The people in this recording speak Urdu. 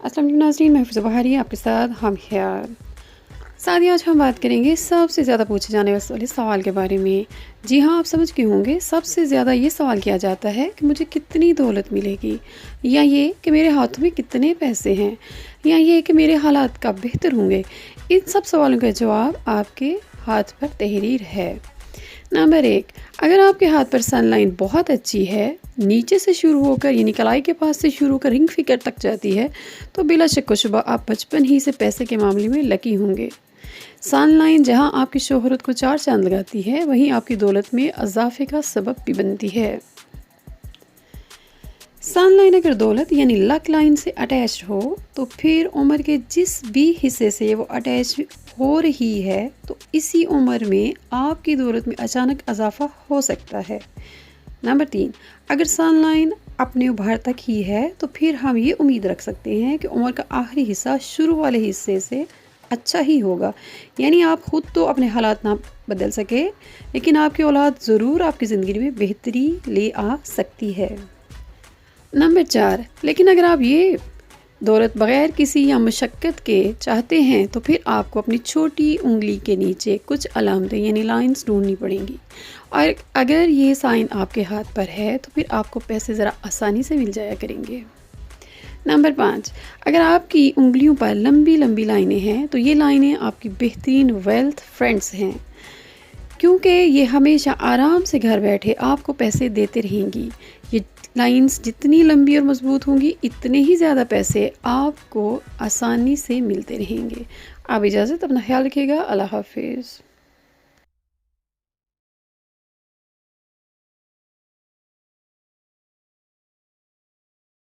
السلام علیکم ناظرین، میں حفظہ بہاری آپ کے ساتھ ہم خیال ساتھی۔ آج ہم بات کریں گے سب سے زیادہ پوچھے جانے والے سوال کے بارے میں۔ جی ہاں، آپ سمجھ گئے ہوں گے، سب سے زیادہ یہ سوال کیا جاتا ہے کہ مجھے کتنی دولت ملے گی، یا یہ کہ میرے ہاتھوں میں کتنے پیسے ہیں، یا یہ کہ میرے حالات کب بہتر ہوں گے۔ ان سب سوالوں کا جواب آپ کے ہاتھ پر تحریر ہے۔ نمبر 1، اگر آپ کے ہاتھ پر سن لائن بہت اچھی ہے، نیچے سے شروع ہو کر یعنی کلائی کے پاس سے شروع کر رنگ فگر تک جاتی ہے، تو بلا شک و شبہ آپ بچپن ہی سے پیسے کے معاملے میں لکی ہوں گے۔ سن لائن جہاں آپ کی شہرت کو چار چاند لگاتی ہے، وہیں آپ کی دولت میں اضافے کا سبب بھی بنتی ہے۔ سن لائن اگر دولت یعنی لک لائن سے اٹیچ ہو، تو پھر عمر کے جس بھی حصے سے وہ اٹیچ ہو رہی ہے، تو اسی عمر میں آپ کی دولت میں اچانک اضافہ ہو سکتا ہے۔ نمبر 3، اگر سن لائن اپنے ابھار تک ہی ہے، تو پھر ہم یہ امید رکھ سکتے ہیں کہ عمر کا آخری حصہ شروع والے حصے سے اچھا ہی ہوگا۔ یعنی آپ خود تو اپنے حالات نہ بدل سکے، لیکن آپ کی اولاد ضرور آپ کی زندگی میں بہتری لے آ سکتی ہے۔ نمبر 4، لیکن اگر آپ یہ دولت بغیر کسی یا مشقت کے چاہتے ہیں، تو پھر آپ کو اپنی چھوٹی انگلی کے نیچے کچھ علامتیں یعنی لائنز ڈھونڈنی پڑیں گی، اور اگر یہ سائن آپ کے ہاتھ پر ہے، تو پھر آپ کو پیسے ذرا آسانی سے مل جایا کریں گے۔ نمبر 5، اگر آپ کی انگلیوں پر لمبی لمبی لائنیں ہیں، تو یہ لائنیں آپ کی بہترین ویلتھ فرینڈز ہیں، کیونکہ یہ ہمیشہ آرام سے گھر بیٹھے آپ کو پیسے دیتے رہیں گی۔ یہ لائنز جتنی لمبی اور مضبوط ہوں گی، اتنے ہی زیادہ پیسے آپ کو آسانی سے ملتے رہیں گے۔ آپ اجازت، اپنا خیال رکھیے گا۔ اللہ حافظ۔